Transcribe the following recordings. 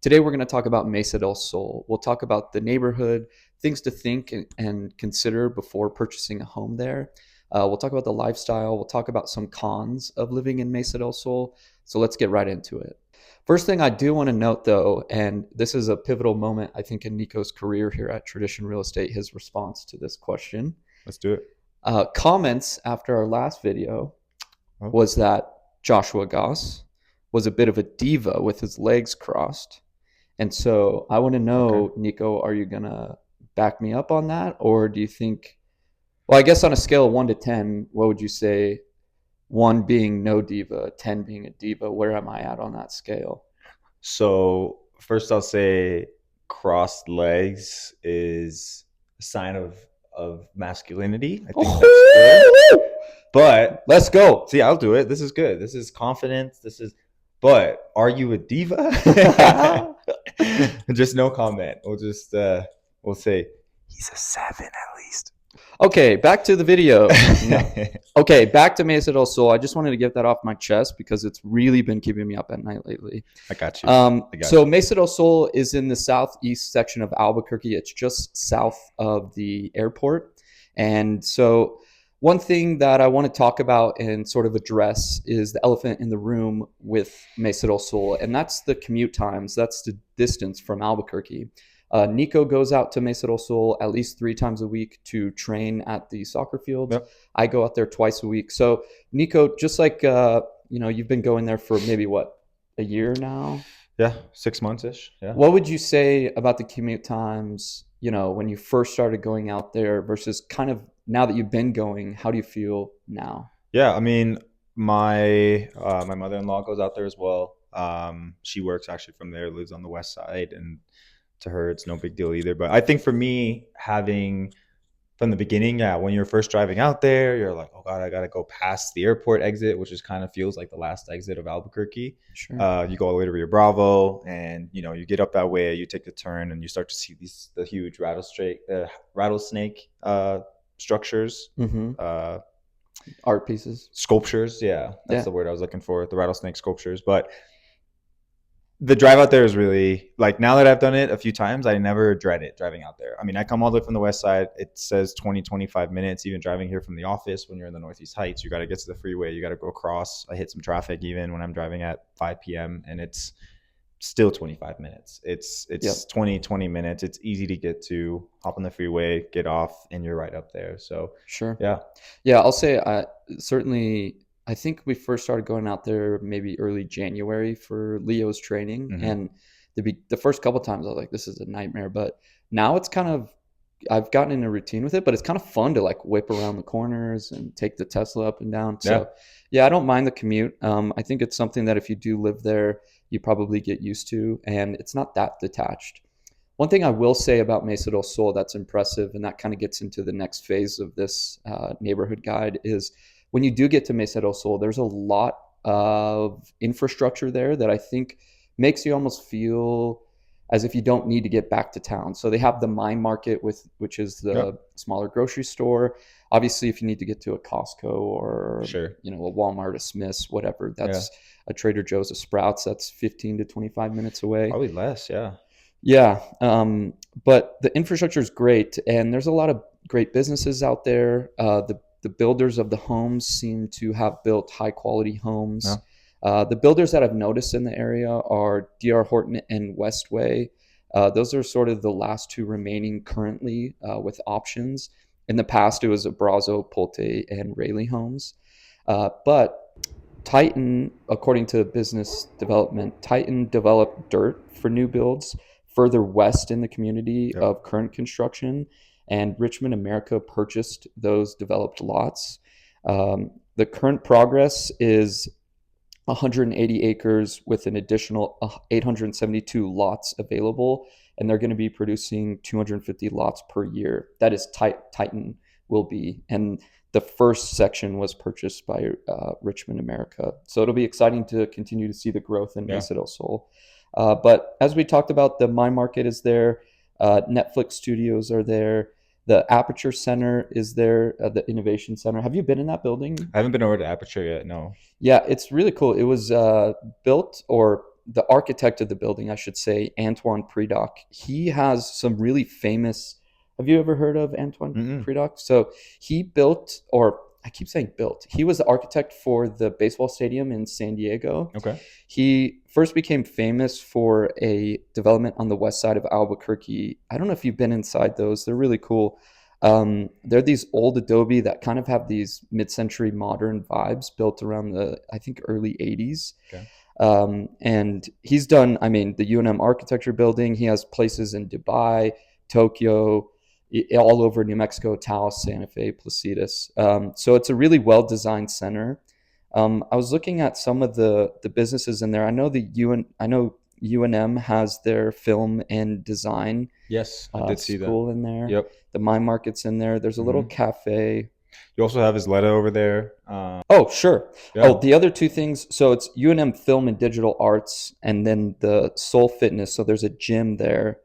Today we're going to talk about Mesa del Sol. We'll talk about the neighborhood, things to think and consider before purchasing a home there. We'll talk about the lifestyle. We'll talk about some cons of living in Mesa del Sol. So let's get right into it. First thing I do want to note, though, and this is a pivotal moment, I think, in Nico's career here at Tradition Real Estate, his response to this question. Let's do it. Comments after our last video Oh. was that Joshua Goss was a bit of a diva with his legs crossed. And so I want to know, Okay. Nico, are you going to back me up on that? Or do you think, well, I guess on a scale of 1 to 10, what would you say? 1 being no diva, 10 being a diva. Where am I at on that scale? So first I'll say crossed legs is a sign of masculinity. I think that's good. But Let's go. see, I'll do it. This is good. This is confidence. But are you a diva? Just no comment. We'll say he's a 7 at least. Okay, back to the video. No. Okay, back to Mesa del Sol. I just wanted to get that off my chest because it's really been keeping me up at night lately. I got you. So Mesa del Sol is in the southeast section of Albuquerque. It's just south of the airport. And so one thing that I want to talk about and sort of address is the elephant in the room with Mesa del Sol, and that's the commute times. That's the distance from Albuquerque. Nico goes out to Mesa del Sol at least 3 times a week to train at the soccer fields. Yep. I go out there twice a week. So Nico, just like you've been going there for maybe a year now. Yeah, 6 months ish. Yeah. What would you say about the commute times? When you first started going out there versus kind of now that you've been going, how do you feel now? Yeah, I mean, my mother-in-law goes out there as well. She works actually from there, lives on the west side, and to her, it's no big deal either. But I think for me, having from the beginning, yeah, when you're first driving out there, you're like, oh God, I got to go past the airport exit, which is kind of feels like the last exit of Albuquerque. Sure. You go all the way to Rio Bravo, and you get up that way, you take the turn, and you start to see the huge rattlesnake structures, Mm-hmm. Art pieces. sculptures. Yeah, that's Yeah. the word I was looking for. The rattlesnake sculptures, but the drive out there is really like, now that I've done it a few times, I never dread it driving out there. I mean, I come all the way from the west side. It says 25 minutes, even driving here from the office. When you're in the Northeast Heights, you got to get to the freeway. You got to go across. I hit some traffic even when I'm driving at 5 p.m. and it's still 25 minutes. It's Yep. 20 minutes. It's easy to get to, hop on the freeway, get off, and you're right up there. So Sure. yeah. Yeah, I'll say certainly I think we first started going out there maybe early January for Leo's training. Mhm. And the first couple times I was like, this is a nightmare. But now it's kind of, I've gotten in a routine with it, but it's kind of fun to like whip around the corners and take the Tesla up and down. So yeah, I don't mind the commute. I think it's something that if you do live there, you probably get used to, and it's not that detached. One thing I will say about Mesa del Sol that's impressive, and that kind of gets into the next phase of this neighborhood guide, is when you do get to Mesa del Sol, there's a lot of infrastructure there that I think makes you almost feel as if you don't need to get back to town. So they have the mine market, which is the smaller grocery store. Obviously, if you need to get to a Costco or Sure. a Walmart, a Smith's, whatever, that's a Trader Joe's, a Sprouts, that's 15 to 25 minutes away. Probably less. Yeah. Yeah, but the infrastructure is great, and there's a lot of great businesses out there. The builders of the homes seem to have built high quality homes. The builders that I've noticed in the area are D.R. Horton and Westway. Those are sort of the last 2 remaining currently with options. In the past, it was Abrazo, Pulte, and Rayleigh Homes. But Titan, according to business development, Titan developed dirt for new builds further west in the community of current construction, and Richmond America purchased those developed lots. The current progress is 180 acres with an additional 872 lots available, and they're going to be producing 250 lots per year. That is Titan will be. And the first section was purchased by Richmond America. So it'll be exciting to continue to see the growth in Mesa del Sol. But as we talked about, the My Market is there. Netflix studios are there. The Aperture Center is there, the Innovation Center. Have you been in that building? I haven't been over to Aperture yet. No. Yeah, it's really cool. It was built or the architect of the building, I should say, Antoine Predock, he has some really famous. Have you ever heard of Antoine Mm-mm. Predock? So he built, or I keep saying built, he was the architect for the baseball stadium in San Diego. Okay. He first became famous for a development on the west side of Albuquerque. I don't know if you've been inside those. They're really cool. They're these old adobe that kind of have these mid-century modern vibes built around the, I think, early 80s. Okay. And he's done, I mean, the UNM architecture building. He has places in Dubai, Tokyo, all over New Mexico, Taos, Santa Fe, Placitas. So it's a really well-designed center. I was looking at some of the businesses in there. I know UNM has their film and design Yes, I did see that. school in there. Yep. The Mine Market's in there. There's a little cafe. You also have Isleta over there. Oh, sure. Yeah. Oh, the other two things. So it's UNM Film and Digital Arts, and then the Soul Fitness. So there's a gym there.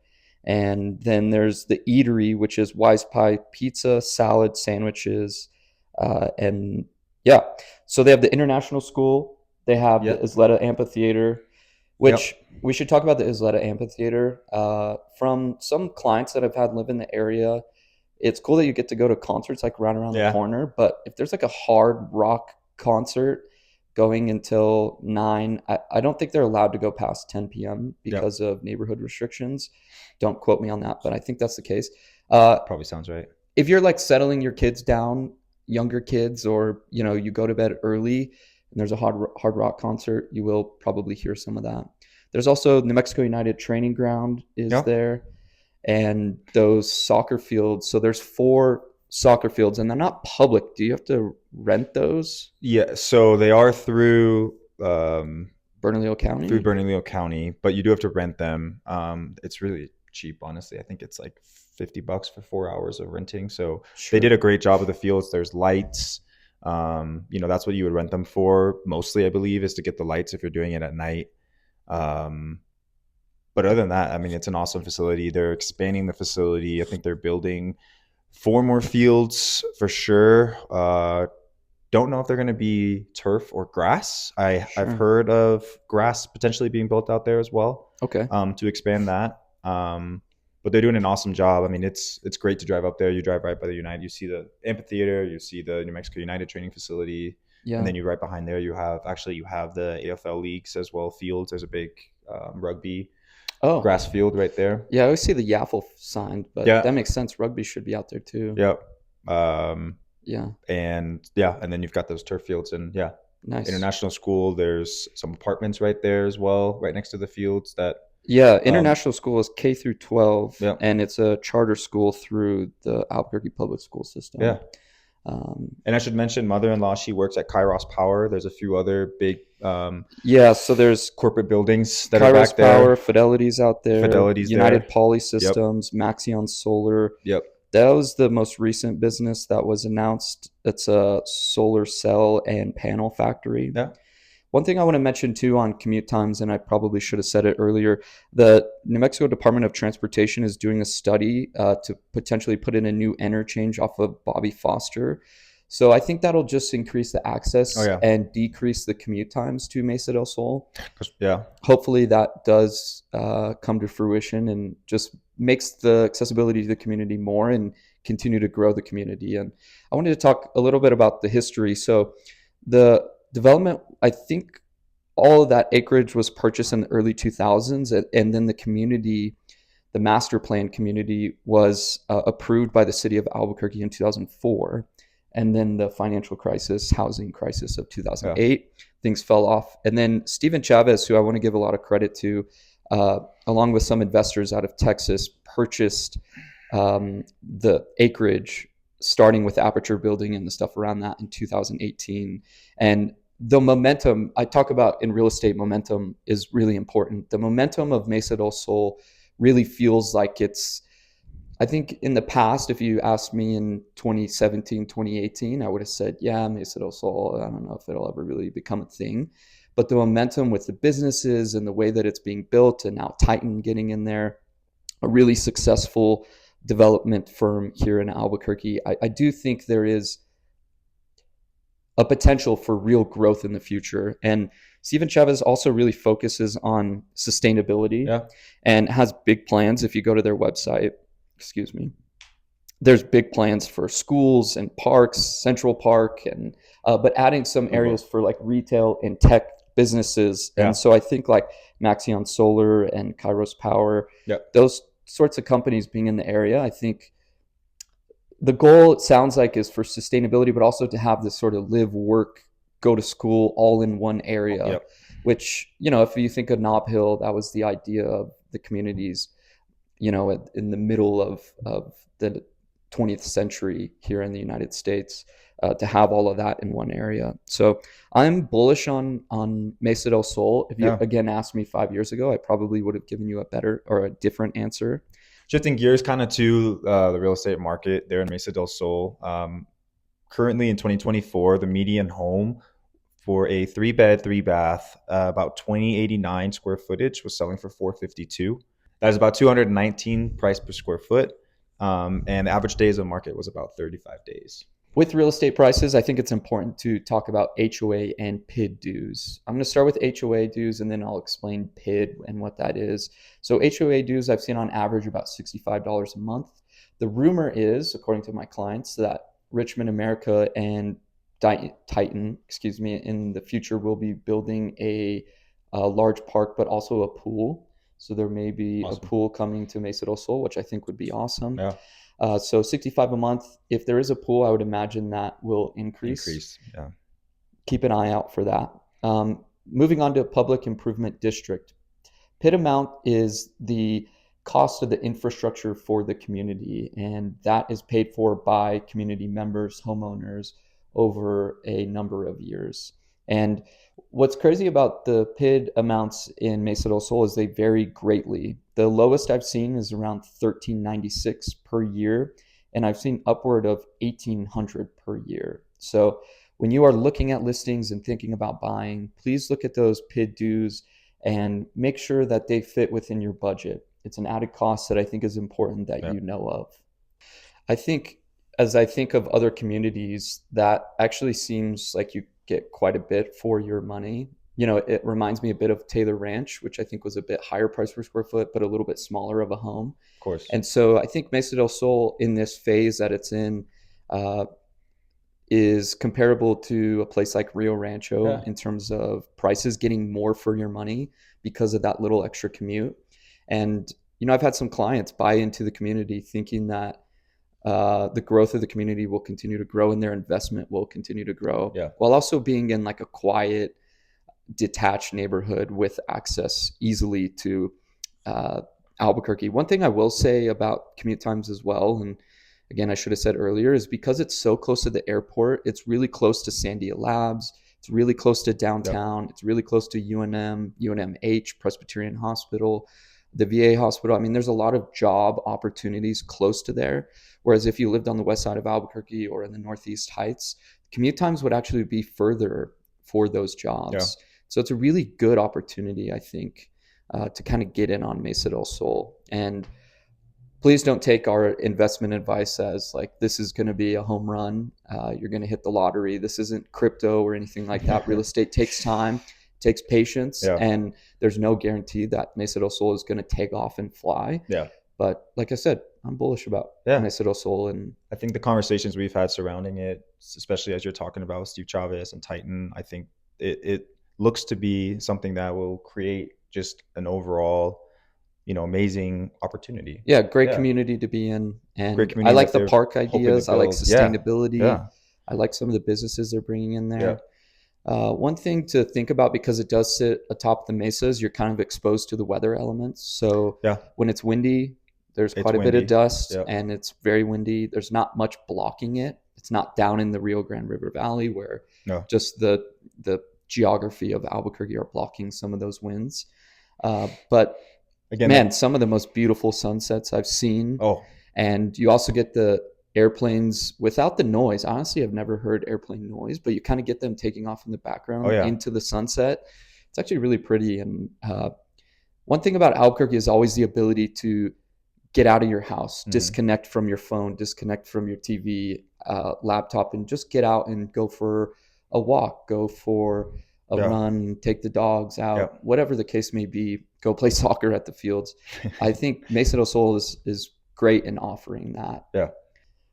And then there's the eatery, which is Wise Pie Pizza, salad, sandwiches. And yeah, so they have the international school. They have the Isleta Amphitheater, which we should talk about the Isleta Amphitheater. From some clients that I've had live in the area, it's cool that you get to go to concerts like right around the corner. But if there's like a hard rock concert going until 9, I don't think they're allowed to go past 10 p.m. because of neighborhood restrictions. Don't quote me on that, but I think that's the case. Probably sounds right. If you're like settling your kids down, younger kids, or you go to bed early and there's a hard rock concert, you will probably hear some of that. There's also New Mexico United Training Ground is there, and those soccer fields. So there's 4 soccer fields, and they're not public. Do you have to rent those? Yeah, so they are through Bernalillo County, but you do have to rent them. It's really cheap, honestly. I think it's like $50 for 4 hours of renting. So they did a great job with the fields. There's lights. That's what you would rent them for mostly, I believe, is to get the lights if you're doing it at night. But other than that, I mean, it's an awesome facility. They're expanding the facility. I think they're building 4 more fields for sure. Don't know if they're going to be turf or grass. I've heard of grass potentially being built out there as well. Okay. To expand that. But they're doing an awesome job. I mean, it's great to drive up there. You drive right by the United. You see the amphitheater. You see the New Mexico United training facility. Yeah. And then right behind there, you have the AFL leagues as well. Fields. There's a big rugby grass field right there. Yeah, I always see the Yaffle sign, but that makes sense. Rugby should be out there too. Yep. Yeah. And then you've got those turf fields and nice. International school. There's some apartments right there as well, right next to the fields. International school is K through 12, and it's a charter school through the Albuquerque public school system. Yeah. And I should mention, mother-in-law, she works at Kairos Power. There's a few other big so there's corporate buildings that Kairos are back there. Power, Fidelity's out there. United there. Poly Systems, Maxion Solar. Yep. That was the most recent business that was announced. It's a solar cell and panel factory. Yeah. One thing I want to mention too on commute times, and I probably should have said it earlier, the New Mexico Department of Transportation is doing a study to potentially put in a new interchange off of Bobby Foster. So I think that'll just increase the access and decrease the commute times to Mesa del Sol. Yeah. Hopefully that does come to fruition and just makes the accessibility to the community more and continue to grow the community. And I wanted to talk a little bit about the history. So the development, I think all of that acreage was purchased in the early 2000s, and then the community, the master plan community, was approved by the city of Albuquerque in 2004. And then the financial crisis, housing crisis of 2008, things fell off. And then Stephen Chavez, who I want to give a lot of credit to, along with some investors out of Texas, purchased the acreage, starting with Aperture Building and the stuff around that in 2018. And the momentum, I talk about in real estate, momentum is really important. The momentum of Mesa del Sol really feels like it's, I think in the past, if you asked me in 2017, 2018, I would have said, Mesa del Sol, I don't know if it'll ever really become a thing. But the momentum with the businesses and the way that it's being built, and now Titan getting in there, a really successful development firm here in Albuquerque, I do think there is a potential for real growth in the future. And Steven Chavez also really focuses on sustainability and has big plans. If you go to their website, excuse me, there's big plans for schools and parks, Central Park, and but adding some areas for like retail and tech businesses. And so I think like Maxion Solar and Kairos Power, those sorts of companies being in the area, I think the goal, it sounds like, is for sustainability, but also to have this sort of live, work, go to school all in one area, which, you know, if you think of Nob Hill, that was the idea of the communities, you know, in the middle of the 20th century here in the United States, to have all of that in one area. So I'm bullish on Mesa del Sol. If you again asked me 5 years ago, I probably would have given you a better or a different answer. Shifting gears kind of to the real estate market there in Mesa del Sol. Currently in 2024, the median home for a 3-bed, 3-bath, about 2089 square footage was selling for $452. That is about 219 price per square foot. And the average days of market was about 35 days. With real estate prices, I think it's important to talk about HOA and PID dues. I'm going to start with HOA dues and then I'll explain PID and what that is. So HOA dues I've seen on average about $65 a month. The rumor is, according to my clients, that Richmond America and Titan, in the future will be building a large park, but also a pool. So there may be a pool coming to Mesa del Sol, which I think would be awesome. So $65 a month. If there is a pool, I would imagine that will increase. Keep an eye out for that. Moving on to public improvement district. PID amount is the cost of the infrastructure for the community, and that is paid for by community members, homeowners, over a number of years. And what's crazy about the PID amounts in Mesa del Sol is they vary greatly. The lowest I've seen is around $1,396 per year, and I've seen upward of $1,800 per year. So when you are looking at listings and thinking about buying, please look at those PID dues and make sure that they fit within your budget. It's an added cost that I think is important that you know of. I think as I think of other communities, that actually seems like you get quite a bit for your money. You know, it reminds me a bit of Taylor Ranch, which I think was a bit higher price per square foot, but a little bit smaller of a home. Of course. And so I think Mesa del Sol in this phase that it's in is comparable to a place like Rio Rancho in terms of prices, getting more for your money because of that little extra commute. And, you know, I've had some clients buy into the community thinking that the growth of the community will continue to grow and their investment will continue to grow, while also being in like a quiet, detached neighborhood with access easily to Albuquerque. One thing I will say about commute times as well, and again, I should have said earlier, is because it's so close to the airport, it's really close to Sandia Labs, it's really close to downtown, it's really close to UNM, UNMH, Presbyterian Hospital, the VA hospital. I mean, there's a lot of job opportunities close to there. Whereas if you lived on the west side of Albuquerque or in the Northeast Heights, commute times would actually be further for those jobs. So it's a really good opportunity, I think, to kind of get in on Mesa del Sol. And please don't take our investment advice as like, this is going to be a home run. You're going to hit the lottery. This isn't crypto or anything like that. Real estate takes time, takes patience, and there's no guarantee that Mesa del Sol is going to take off and fly. But like I said, I'm bullish about Mesa del Sol. And I think the conversations we've had surrounding it, especially as you're talking about Steve Chavez and Titan, I think it looks to be something that will create just an overall, you know, amazing opportunity. Great community to be in. And I like the park ideas. I like sustainability. I like some of the businesses they're bringing in there. One thing to think about, because it does sit atop the mesas, you're kind of exposed to the weather elements. So when it's windy, there's quite a bit of dust and it's very windy. There's not much blocking it. It's not down in the Rio Grande River Valley where just the geography of Albuquerque are blocking some of those winds. But again, man, some of the most beautiful sunsets I've seen. And you also get the airplanes without the noise. Honestly, I've never heard airplane noise, but you kind of get them taking off in the background into the sunset. It's actually really pretty. And one thing about Albuquerque is always the ability to get out of your house, disconnect from your phone, disconnect from your TV, laptop, and just get out and go for a walk, go for a Yeah. run, take the dogs out, Yeah. whatever the case may be, go play soccer at the fields. I think Mesa Del Sol is great in offering that. Yeah.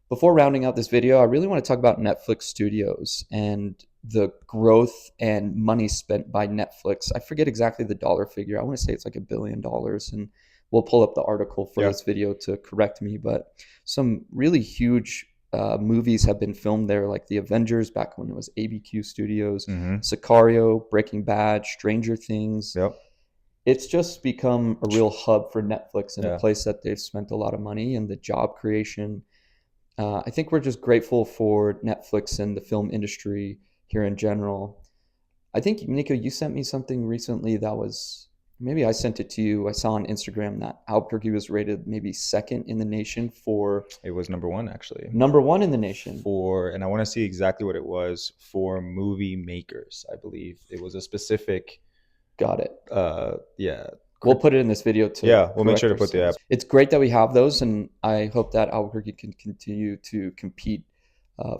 Before rounding out this video, I really want to talk about Netflix Studios and the growth and money spent by Netflix. I forget exactly the dollar figure. I want to say it's like $1 billion. And we'll pull up the article for this video to correct me. But some really huge movies have been filmed there, like The Avengers back when it was ABQ Studios, Sicario, Breaking Bad, Stranger Things. Yep. It's just become a real hub for Netflix and a place that they've spent a lot of money, and the job creation. I think we're just grateful for Netflix and the film industry here in general. I think, Nico, you sent me something recently that was, maybe I sent it to you. I saw on Instagram that Albuquerque was rated maybe second in the nation for... It was number one, actually. Number one in the nation. And I want to see exactly what it was, for movie makers, I believe. It was a specific... Got it. Yeah. We'll put it in this video too. Yeah, we'll make sure to put the app. It's great that we have those, and I hope that Albuquerque can continue to compete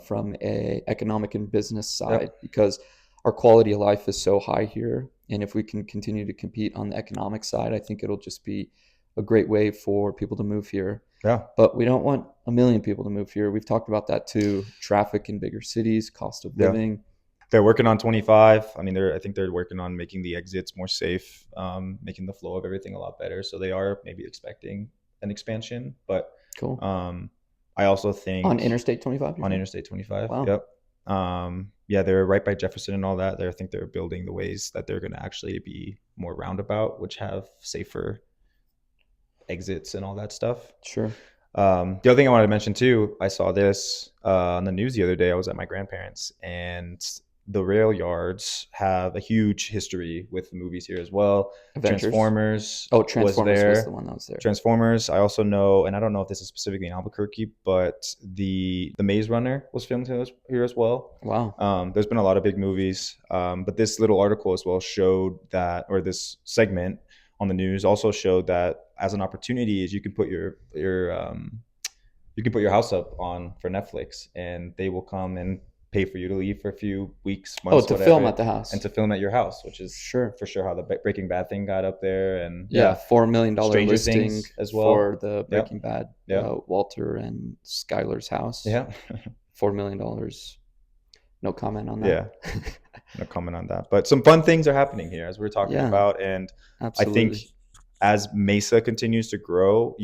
from a economic and business side, because our quality of life is so high here. And if we can continue to compete on the economic side, I think it'll just be a great way for people to move here. Yeah. But we don't want 1 million people to move here. We've talked about that too. Traffic in bigger cities, cost of living. They're working on 25. I mean, I think they're working on making the exits more safe, making the flow of everything a lot better. So they are maybe expecting an expansion, but cool. I also think on Interstate 25. On Interstate 25. Wow. Yep. Yeah, they're right by Jefferson and all that. I think they're building the ways that they're going to actually be more roundabout, which have safer exits and all that stuff. Sure. The other thing I wanted to mention too, I saw this on the news the other day. I was at my grandparents', and the rail yards have a huge history with movies here as well. Avengers. Transformers. Transformers was the one that was there. Transformers. I also know, and I don't know if this is specifically in Albuquerque, but the Maze Runner was filmed here as well. Wow. There's been a lot of big movies, but this little article as well showed that, or this segment on the news also showed that as an opportunity is you can put your house up on for Netflix, and they will come and pay for you to leave for a few weeks, months, to film at the house, and to film at your house, which is for sure how the Breaking Bad thing got up there. And $4 million listing as well for the Breaking Bad, Walter and Skylar's house. Yeah. $4 million. No comment on that. Yeah. No comment on that. But some fun things are happening here, as we're talking about. And absolutely. I think as Mesa continues to grow,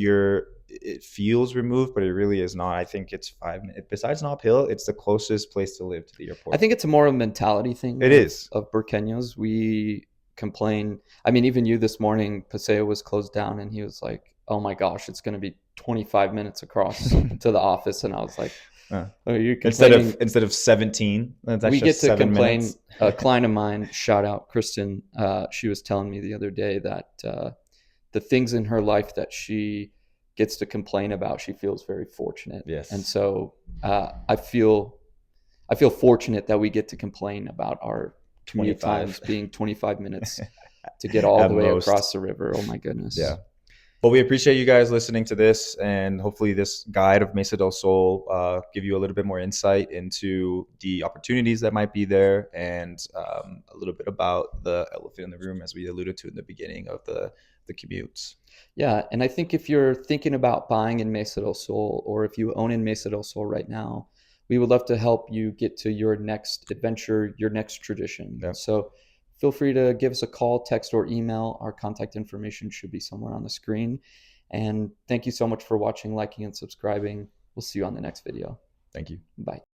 it feels removed, but it really is not. I think it's 5 minutes. Besides Nob Hill, it's the closest place to live to the airport. I think it's a more mentality thing. It is. Of Burqueños. We complain. I mean, even you this morning, Paseo was closed down, and he was like, oh my gosh, it's going to be 25 minutes across to the office. And I was like, oh, you're complaining. Instead of 17, we get to complain. A client of mine, shout out Kristen, she was telling me the other day that the things in her life that she gets to complain about, she feels very fortunate. Yes. And so I feel fortunate that we get to complain about our commute times being 25 minutes to get all the way across the river. Oh my goodness. Yeah. Well, we appreciate you guys listening to this, and hopefully this guide of Mesa del Sol give you a little bit more insight into the opportunities that might be there, and a little bit about the elephant in the room, as we alluded to in the beginning of the commutes. Yeah, and I think if you're thinking about buying in Mesa del Sol, or if you own in Mesa del Sol right now, we would love to help you get to your next adventure, your next tradition. Yeah. So feel free to give us a call, text, or email. Our contact information should be somewhere on the screen. And thank you so much for watching, liking, and subscribing. We'll see you on the next video. Thank you. Bye.